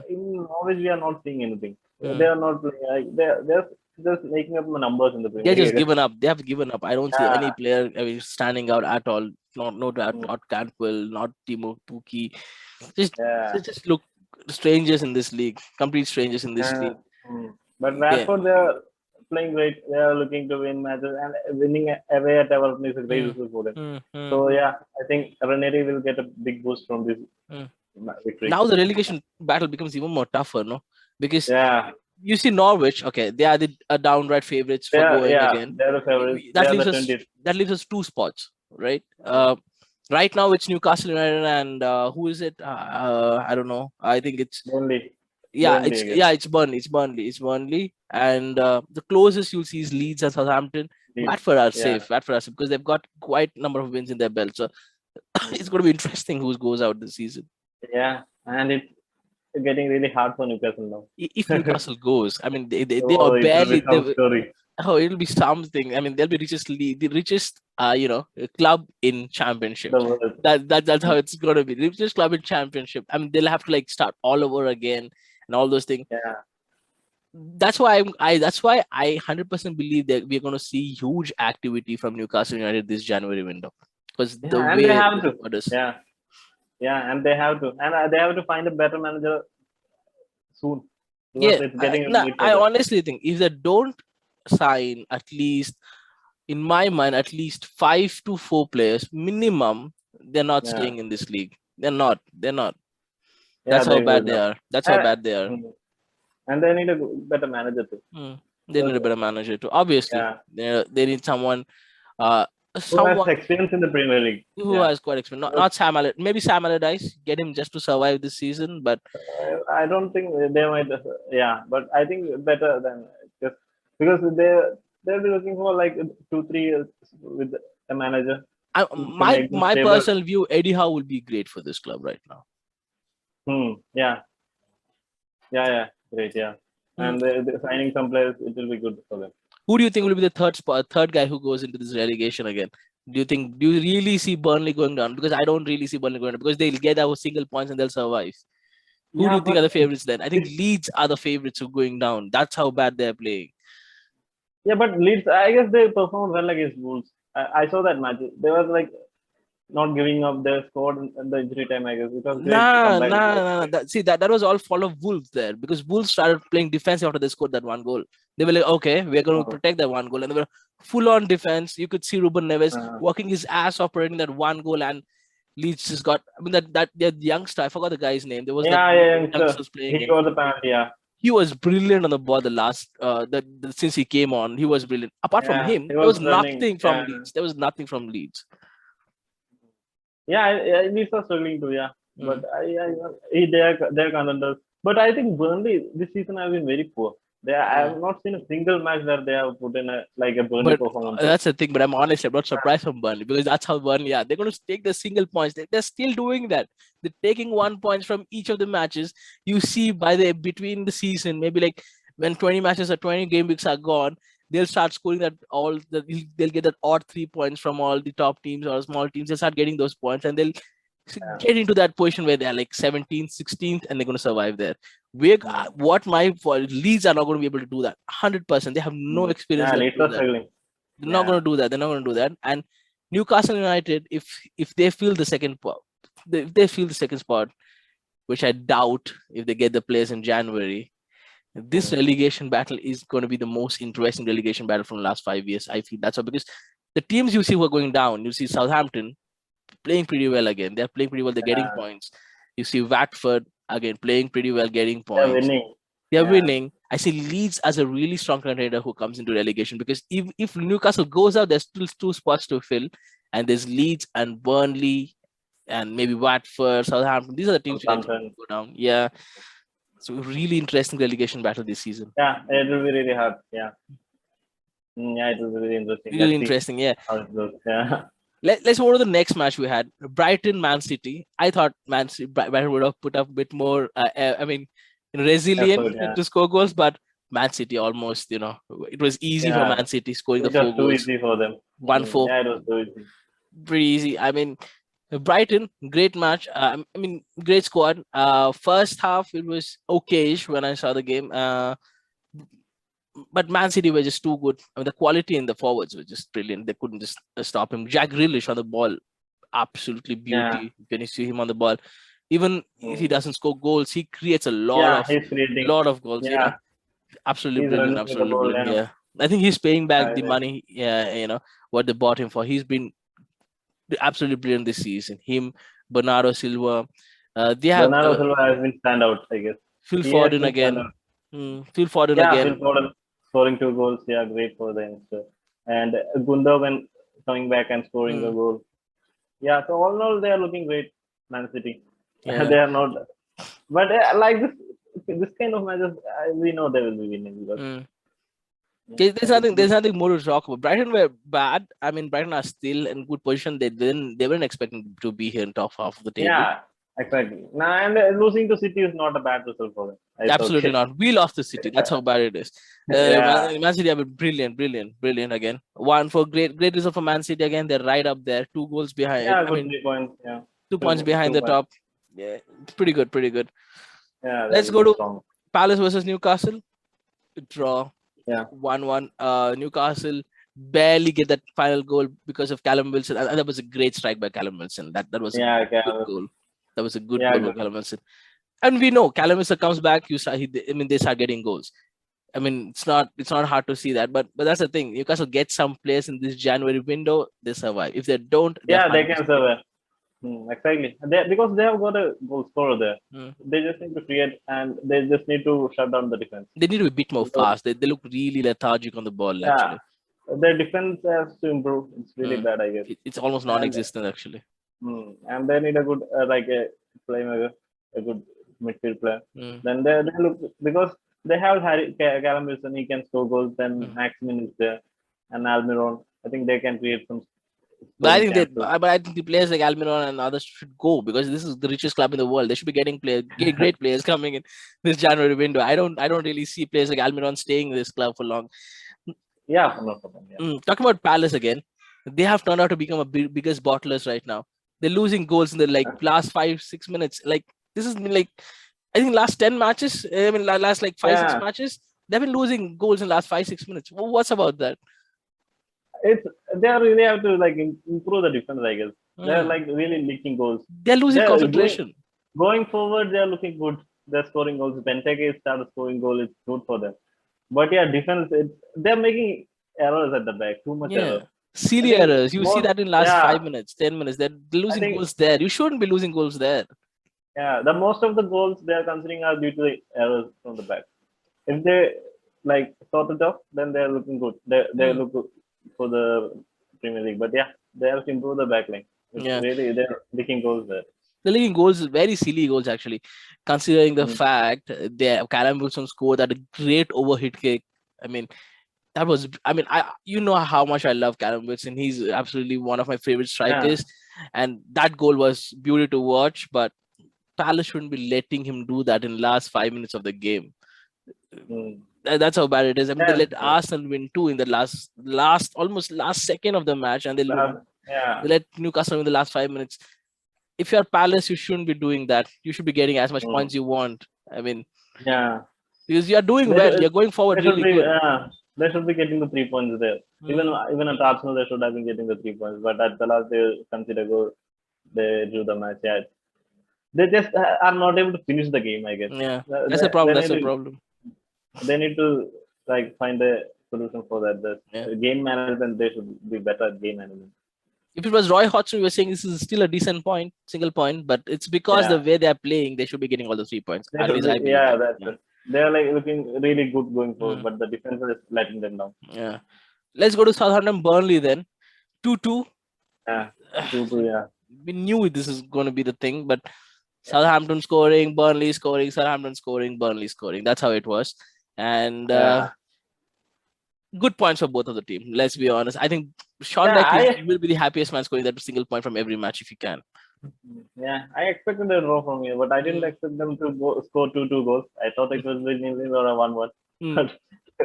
in Norwich we are not seeing anything. They are not playing. They're just making up the numbers in the Premier League. They're just given up. They have given up. I don't see any player standing out at all. Not Cantwell, not Timo Pukki. Just look strangers in this league. Complete strangers in this league. But Watford, they're playing great. They are looking to win matches, and winning away at Everton is a great Mm, result for them. mm, mm, So yeah, I think Ranieri will get a big boost from this mm. victory. Now the relegation battle becomes even more tougher, no? Because Yeah, you see Norwich, okay, they are the downright favorites they for are, going yeah, again. they are the favorites. They That are leaves the us 20th. two spots, right? Right now it's Newcastle United and who is it? I don't know. I think it's Burnley, yeah, Burnley again. it's Burnley, and the closest you'll see is Leeds and Southampton. Leeds. Watford are Yeah. safe. Watford are safe because they've got quite a number of wins in their belt. So it's Mm. going to be interesting who goes out this season. Yeah, and it's getting really hard for Newcastle now. If Newcastle goes, I mean, they are Oh, it will barely. be some story. Oh, it'll be something. I mean, they'll be the richest, club in championship. The world. That's how it's gonna be. The richest club in championship. I mean, they'll have to like start all over again and all those things. Yeah, That's why I 100% believe that we're gonna see huge activity from Newcastle United this January window because the yeah, and they way have the to. squad is. Yeah, yeah, and they have to find a better manager soon because Yeah, it's getting nah, late for I them. honestly think if they don't sign at least in my mind, at least 5 to 4 players minimum, they're not Yeah, staying in this league. They're not. They're not. yeah, That's how they will bad they not. are. That's how And, bad they are. and they need a better manager too. Mm. They need Because, a better manager too. Obviously, yeah, they need someone, uh, who has someone experience in the Premier League? who Yeah, has quite experience. because Not Sam Allardyce. Maybe Sam Allardyce. Get him just to survive this season. But I don't think they might. Yeah, but I think better than just because they'll be looking for like 2 3 years with a manager to make them my stable. personal view, Eddie Howe will be great for this club right now. Yeah, yeah, great. Yeah, Mm. and they're signing some players. It will be good for them. Who do you think will be the third guy who goes into this relegation again? Do you really see Burnley going down? Because I don't really see Burnley going down because they'll get our single points and they'll survive. Who do Yeah, you think are but the favorites then? I think this, Leeds are the favorites who are going down. That's how bad they're playing. yeah, but Leeds. I guess they performed well against Wolves. I saw that match. They were like not giving up. They scored in the injury time. I guess it was great Nah, comeback. nah, nah. nah. That was all fall of Wolves there because Wolves started playing defensive after they scored that one goal. They were like, okay, we're going to Uh, protect that one goal, and they were full on defense. You could see Ruben Neves uh, working his ass off operating that one goal, and Leeds just got. I mean that youngster. I forgot the guy's name. There was that yeah, youngster youngster. playing He him. got the penalty. Yeah, He was brilliant on the ball. The last since he came on, he was brilliant. Apart from yeah. him, He there was was running. nothing from Yeah, Leeds. There was nothing from Leeds. yeah. Leeds are struggling too. Yeah, but Mm. they're contenders. But I think Burnley this season has been very poor. I Mm. have not seen a single match where they have put in a Burnley But performance. that's the thing. But I'm not surprised from Burnley because that's how Burnley are. They're going to take the single points. They're still doing that. They're taking 1 point from each of the matches. You see, by the between the season, maybe like when 20 matches or 20 game weeks are gone, they'll start scoring they'll get that odd 3 points from all the top teams or small teams. They'll start getting those points and they'll Yeah. get into that position where they're like 17th, 16th, and they're going to survive there. What my Leeds are not going to be able to do that 100%. They have no experience Yeah, that Leeds do are that. struggling. They're not going Yeah. to do that. They're not going to do that. And Newcastle United, if they feel the second spot, if they feel the second spot, which I doubt if they get the players in January, this Mm. relegation battle is going to be the most interesting relegation battle from the last 5 years. I feel that's all because the teams you see who are going down, you see Southampton playing pretty well again. They're playing pretty well. They're getting Yeah. points. You see Watford again playing pretty well, getting They're points. winning. They're Yeah. winning. I see Leeds as a really strong contender who comes into relegation because if Newcastle goes out, there's still 2 spots to fill, and there's Leeds and Burnley and maybe Watford, Southampton. These are the teams who can Southampton. go down. Yeah, so really interesting relegation battle this season. Yeah, it will be really hard. Yeah. Yeah, it will be really interesting. Really Let's see interesting. Yeah. how it goes. Yeah. Let's move to the next match we had. Brighton, Man City. I thought Brighton would have put up a bit more. I mean, resilient Effort. Yeah. to score goals, but Man City almost, it was easy for Yeah. Man City scoring the It was 4 too goals. easy for them. 1-4, Yeah, it was too easy. pretty easy. I mean, Brighton, great match. I mean, great squad. First half it was okayish when I saw the game. But Man City were just too good. I mean, the quality in the forwards was just brilliant. They couldn't just stop him. Jack Grealish on the ball, absolutely Yeah. beauty. When you see him on the ball, even if he doesn't score goals, he creates a Yeah, he's creating. lot of goals. Yeah, Absolutely he's brilliant. running with the Absolutely ball. brilliant. Yeah. Yeah. I think he's paying back the money. Yeah, what they bought him for. He's been absolutely brilliant this season. Him, Bernardo Silva. They have Bernardo Silva has been standout, I guess. Phil He has Foden been again. standout. Phil Foden Yeah, Phil again. Foden scoring 2 goals. Yeah, great for the youngster. And Gundogan coming back and scoring a goal. Yeah, so all in all, they are looking great, Man City. Yeah. They are not, but like this kind of matches, we know they will be winning because There's nothing more to talk about. Brighton were bad. I mean, Brighton are still in good position. They weren't expecting to be here in top half of the table. yeah, exactly. Now, and losing to City is not a bad result for them. It's Absolutely okay. not. We lost the City. That's how bad it is. Yeah, Man City have been brilliant again. One for great result for Man City again. They're right up there. 2 goals behind. yeah, I good mean, 3 points. Yeah, 2 points behind two the points. top. Yeah, it's pretty good. Yeah, they're Let's go looking to strong. Palace versus Newcastle. Draw. Yeah, 1-1. Newcastle barely get that final goal because of Callum Wilson. And that was a great strike by Callum Wilson. That was a yeah, okay, good goal. That was a good yeah, goal by good. Callum Wilson. And we know Callum Wilson comes back. They start getting goals. I mean, it's not hard to see that. But that's the thing. Newcastle get some players in this January window, they survive. If they don't, they're Yeah, fine. they can survive. Exactly. Because they have got a goal scorer there. They just need to create and they just need to shut down the defense. They need to be a bit more Because, fast. They look really lethargic on the ball, yeah, actually. their defense has to improve. It's really bad, I guess. It's almost non-existent, actually. And they need a good, like a playmaker, a good midfield player. Then they look, because they have Callum Wilson, he can score goals. Then Maximin is there, and Almiron. I think they can create some. But I think the players like Almiron and others should go, because this is the richest club in the world. They should be getting great players coming in this January window. I don't really see players like Almiron staying in this club for long. Yeah, no problem. Yeah. Talking about Palace again, they have turned out to become a biggest bottlers right now. They're losing goals in the last 5-6 minutes. Like, this has been I think last 10 matches. I mean, last 5-6 matches. They've been losing goals in the last 5-6 minutes. What's about that? They really have to improve the defense, I guess. They're really leaking goals. They're losing concentration. Going forward, they're looking good. They're scoring goals. Benteke started scoring goals. It's good for them. But yeah, defense, they're making errors at the back. Too much errors. Silly errors. You see that in last 5 minutes, 10 minutes. They're losing goals there. You shouldn't be losing goals there. Yeah, the most of the goals they are considering are due to the errors from the back. If they sort it off, then they're looking good. They look good for the Premier League. But yeah, they have to improve the back line. Really, they're leaking goals there. They're leaking goals, very silly goals actually, considering the fact that Callum Wilson scored that great overhit kick. I mean, you know how much I love Callum Wilson. He's absolutely one of my favorite strikers, and that goal was beauty to watch. But Palace shouldn't be letting him do that in the last 5 minutes of the game. That's how bad it is. I mean, they let Arsenal win too in the almost last second of the match, and they let Newcastle win the last 5 minutes. If you're Palace, you shouldn't be doing that. You should be getting as much points you want. I mean, because you're doing well. You're going forward really good. They should be getting the 3 points there. Even at Arsenal, they should have been getting the 3 points. But at the last, they consider goal. They drew the match. Yeah, they just are not able to finish the game, I guess. Yeah, that's a problem. They need to find a solution for that. The game management, they should be better at game management. If it was Roy Hodgson, we were saying this is still a decent single point, but it's because the way they're playing, they should be getting all the 3 points. That's it. They're looking really good going forward, but the defense is letting them down. Yeah. Let's go to Southampton Burnley then. 2-2. Yeah, 2-2, yeah. We knew this is going to be the thing, but Southampton scoring, Burnley scoring, Southampton scoring, Burnley scoring. That's how it was. And good points for both of the team. Let's be honest. I think Sean will be the happiest man scoring that single point from every match if he can. Yeah, I expected a draw from you, but I didn't expect them to score 2-2 goals. I thought it was nil or a 1-1. But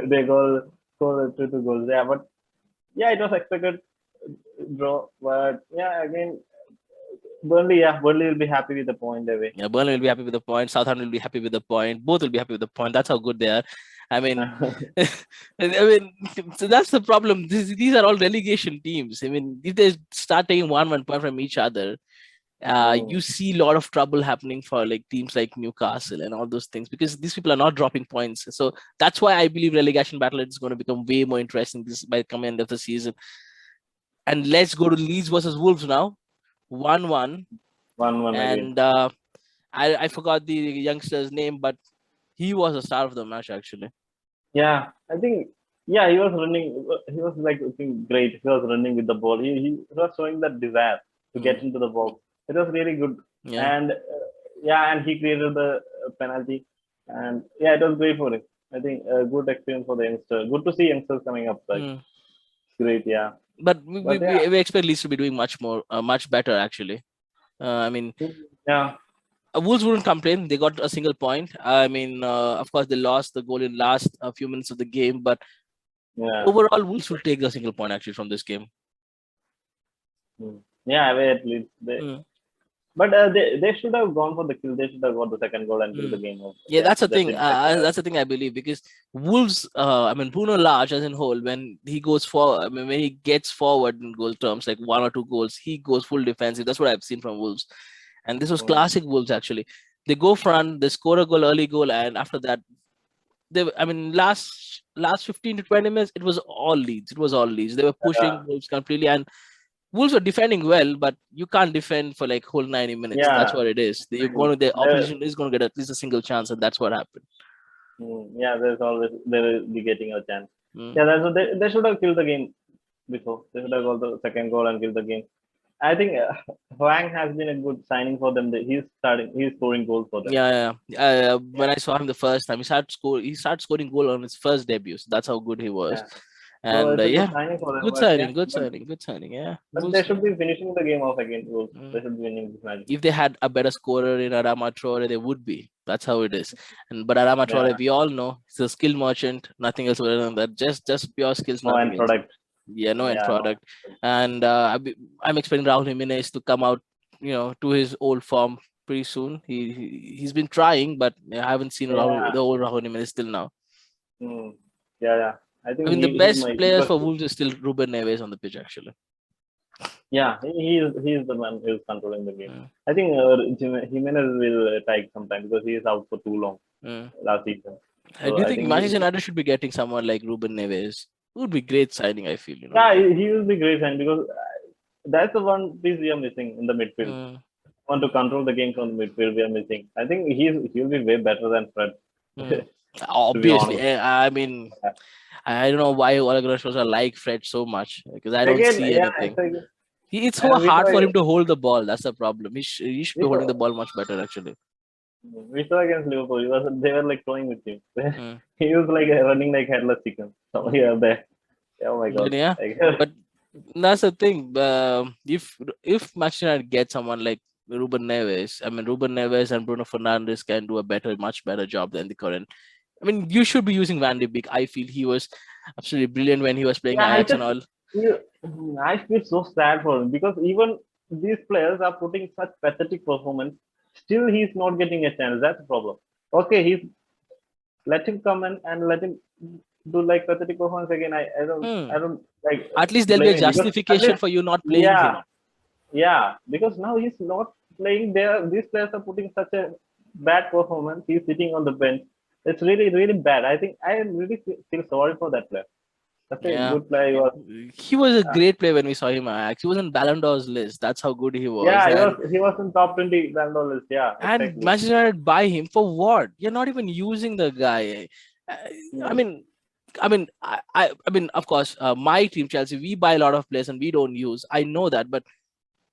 they score 2-2 goals. Yeah, but yeah, it was expected draw. But yeah, again, Burnley will be happy with the point away. Yeah, Burnley will be happy with the point. Southampton will be happy with the point. Both will be happy with the point. That's how good they are. I mean, so that's the problem. These are all relegation teams. I mean, if they start taking 1 point from each other, You see a lot of trouble happening for like teams like Newcastle and all those things because these people are not dropping points. So that's why I believe relegation battle is going to become way more interesting this by the coming end of the season. And let's go to Leeds versus Wolves now. 1-1. 1-1 again. And I forgot the youngster's name, but he was the star of the match actually. Yeah, I think. Yeah, he was running. He was like looking great. He was running with the ball. He was showing that desire to get into the box. It was really good. Yeah. And and he created the penalty. And yeah, it was great for him. I think a good experience for the youngster. Good to see youngsters coming up. Like great, yeah. But we expect Leeds to be doing much more, much better actually. I mean, yeah. Wolves wouldn't complain. They got a single point. I mean, of course, they lost the goal in last few minutes of the game, but overall, Wolves will take the single point actually from this game. Yeah, at least but they should have gone for the kill. They should have got the second goal and kill the game. Yeah, that's the thing. That's the thing I believe because Wolves. I mean, Bruno Lage as in whole when he goes for. I mean, when he gets forward in goal terms, like 1 or 2 goals, he goes full defensive. That's what I've seen from Wolves, and this was classic Wolves actually. They go front, they score a goal, early goal, and after that, last 15 to 20 minutes, it was all Leeds. It was all Leeds. They were pushing Wolves completely, and Wolves were defending well, but you can't defend for like whole 90 minutes. Yeah. That's what it is. The opposition is going to get at least a single chance, and that's what happened. Yeah, they will be getting a chance. Yeah, that's what they should have killed the game before. They should have got the second goal and killed the game. I think Hwang has been a good signing for them. He's scoring goals for them. Yeah. When I saw him the first time, he started scoring goal on his first debut. So that's how good he was. Yeah. And good signing. Yeah, but they should be finishing the game off again. They should be winning this match. If they had a better scorer in Adama Traore, they would be. That's how it is. But Adama Traore, we all know, he's a skill merchant. Nothing else other than that. Just pure skills. No end product. Yeah, no end product. And I'm expecting Raul Jimenez to come out, to his old form pretty soon. He's been trying, but I haven't seen the old Raul Jimenez still now. Yeah. I think the best players for Wolves is still Ruben Neves on the pitch, actually. Yeah, he is the man who's controlling the game. I think Jimenez will take some time because he is out for too long last season. So do you think Manchester United should be getting someone like Ruben Neves? It would be great signing, I feel. Yeah, he will be great signing because that's the one piece we are missing in the midfield. Want to control the game from the midfield, we are missing. I think he'll be way better than Fred. Obviously, I mean. I don't know why Ole Gunnar Solskjaer like Fred so much because I don't see anything. It's so hard for him to hold the ball. That's the problem. He should be holding the ball much better, actually. We saw against Liverpool. They were like throwing with him. He was like running like headless chicken. So here, there. Oh my god. Yeah, but that's the thing. If Manchester United get someone like Ruben Neves, Ruben Neves and Bruno Fernandes can do much better job than the current. You should be using Van de Beek. I feel he was absolutely brilliant when he was playing Ajax and all. I feel so sad for him because even these players are putting such pathetic performance. Still, he's not getting a chance. That's the problem. Okay, let him come and let him do like pathetic performance again. I don't like. At least there'll be a justification for you not playing him. Yeah, because now he's not playing there. These players are putting such a bad performance. He's sitting on the bench. It's really, really bad. I think I really feel sorry for that player. That's a good player. He was a great player when we saw him at Ajax. He was in Ballon d'Or's list. That's how good he was. Yeah, he was in top 20 Ballon d'Or list. Yeah. And exactly. Manchester United buy him for what? You're not even using the guy. Of course, my team Chelsea, we buy a lot of players and we don't use. I know that, but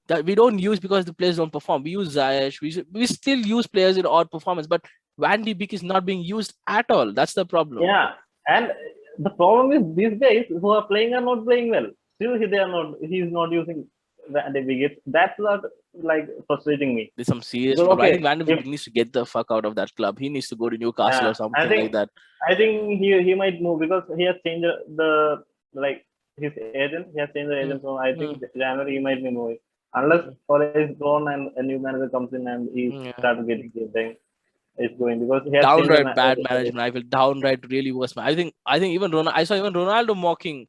that we don't use because the players don't perform. We use Ziyech. We still use players in odd performance, but Van de Beek is not being used at all. That's the problem. Yeah, and the problem is these guys who are playing are not playing well. Still, he's not using Van de Beek. That's not like frustrating me. There's some serious problem. I think Van de Beek needs to get the fuck out of that club. He needs to go to Newcastle or something like that. I think he might move because he has changed his agent. He has changed the agent, so I think January he might be moving. Unless Ole is gone and a new manager comes in and he starts getting things. It's going because he has downright bad management. I feel downright really worse. I think even I saw even Ronaldo mocking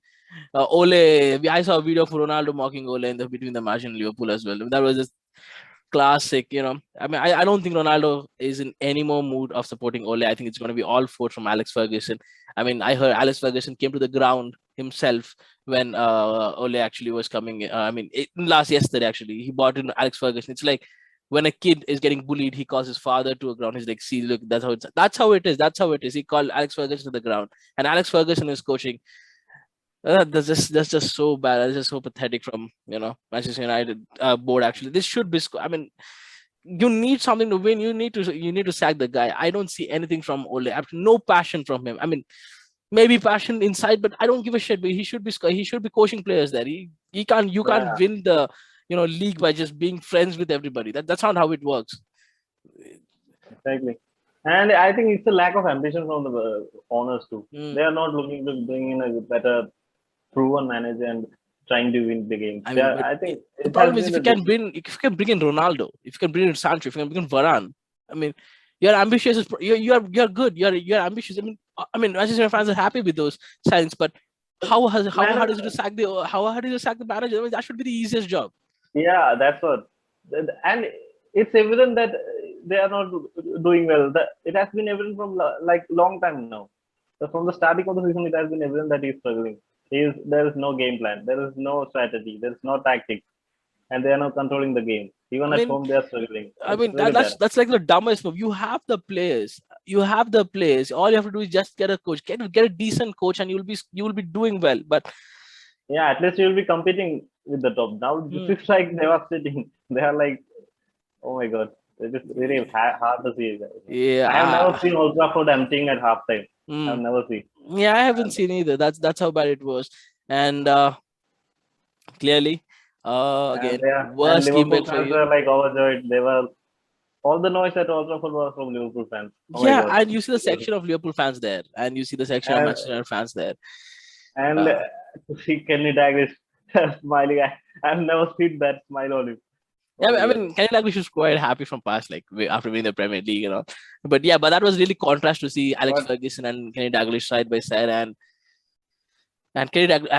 Ole. I saw a video of Ronaldo mocking Ole between the match and Liverpool as well. That was just classic. I mean, I don't think Ronaldo is in any more mood of supporting Ole. I think it's going to be all foot from Alex Ferguson. I mean, I heard Alex Ferguson came to the ground himself when Ole actually was coming. I mean, yesterday actually, he bought in Alex Ferguson. It's like when a kid is getting bullied, he calls his father to a ground. He's like, "See, look, that's how it is. That's how it is." He called Alex Ferguson to the ground, and Alex Ferguson is coaching. That's just so bad. That's just so pathetic from Manchester United board. Actually, this should be. I mean, you need something to win. You need to sack the guy. I don't see anything from Ole. No passion from him. I mean, maybe passion inside, but I don't give a shit. But he should be coaching players there. He can't. You can't Yeah, win the league by just being friends with everybody. That's not how it works. exactly. And I think it's a lack of ambition from the owners too. Mm. They are not looking to bring in a better, proven manager and trying to win the games. I mean, but I think the it has problem is been if you can bring in Ronaldo, if you can bring in Sancho, if you can bring in Varane, I mean, you're ambitious. You're good. You're ambitious. I mean, Manchester United fans are happy with those signs, but how man. hard is it to sack the manager? I mean, that should be the easiest job. Yeah, that's what. And it's evident that they are not doing well. It has been evident from like long time now. So from the starting of the season, it has been evident that he's struggling. There is no game plan. There is no strategy. There is no tactics, and they are not controlling the game. Even I at mean, home, they are struggling. I It's mean very that's bad. that's like the dumbest move. You have the players. You have the players. All you have to do is just get a coach. Get a decent coach, and you'll be doing well. But Yeah, at least you will be competing with the top. Now this hmm, is like devastating. They are like, oh my god, it is really hard to see. I have never yeah. seen Old Trafford emptying at halftime. I have Hmm. never seen. Yeah, I haven't And seen either. That's how bad it was. And clearly, and again, yeah, and worst game Liverpool week for fans you. were like overjoyed. They were all the noise at Old Trafford was from Liverpool fans. Oh my Yeah, god. and you see the section of Liverpool fans there, and you see the section of And Manchester United fans there. and Uh, to see Kenny Dalglish smiling, I've never seen that smile on him. yeah, Oh my I god. mean, Kenny Dalglish was quite happy from past, like after winning the Premier League. But yeah, but that was really contrast to see Alex But Ferguson and Kenny Dalglish side by side, and I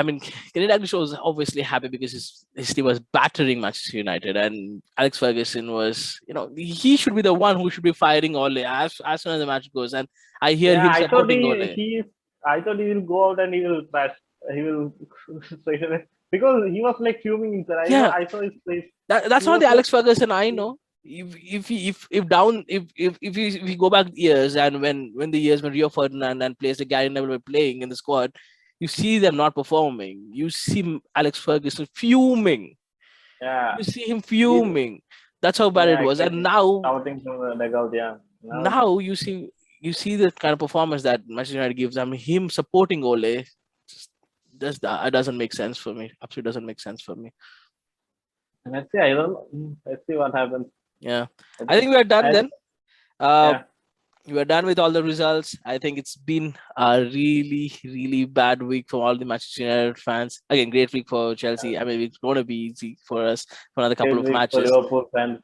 mean, Kenny Dalglish was obviously happy because his team was battering Manchester United, and Alex Ferguson was, he should be the one who should be firing Ole as soon as the match goes. And I hear yeah, him supporting Ole. I thought he will go out and he will crash. He will straight away because he was like fuming inside. Yeah, I saw his face. that's He not was the so Alex Ferguson I know. If we go back years, and when the years when Rio Ferdinand and players like Gary Neville were playing in the squad, you see them not performing. You see Alex Ferguson fuming. yeah. You see him He, fuming. That's how bad it yeah, was. And exactly. now Shouting from the dugout. Yeah. Now, now you see the kind of performance that Manchester United gives. I mean, him supporting Ole, that doesn't make sense for me. Absolutely doesn't make sense for me. let's see. I don't know. Let's see what happens. Yeah, I I think. think we are done I, then. Uh, yeah. we are done with all the results. I think it's been a really, really bad week for all the Manchester United fans. Again, great week for Chelsea. I mean, it's going to be easy for us for another couple Great of week for matches. Liverpool fans.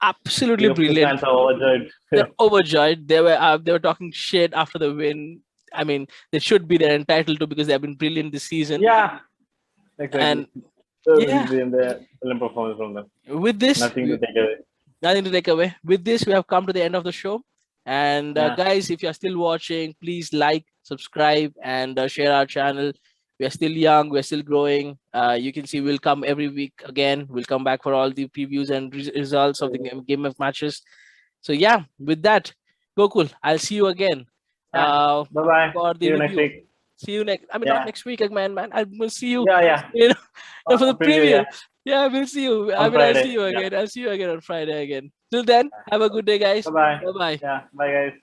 Absolutely Liverpool brilliant. fans are overjoyed. They're overjoyed. They were talking shit after the win. I mean, they should be. They're entitled to because they have been brilliant this season. Yeah. Exactly. And So yeah, the film performance from them. with this, Nothing to take away. nothing to take away. With this, we have come to the end of the show. And Yeah. guys, if you're still watching, please like, subscribe, and share our channel. We are still young. We're still growing. You can see we'll come every week again. We'll come back for all the previews and results of the game of matches. So yeah, with that, Gokul, I'll see you again Yeah. Bye bye. for See the you next review. week. See you next. I mean, not Yeah. next week, man. I will see you. Yeah. Yeah. You for the Preview. preview. Yeah. Yeah, we'll see you. I On mean, I'll see Friday. you Yeah. again. I'll see you again on Friday again. Till then, have a good day, guys. Bye bye. Bye bye. Yeah. Bye guys.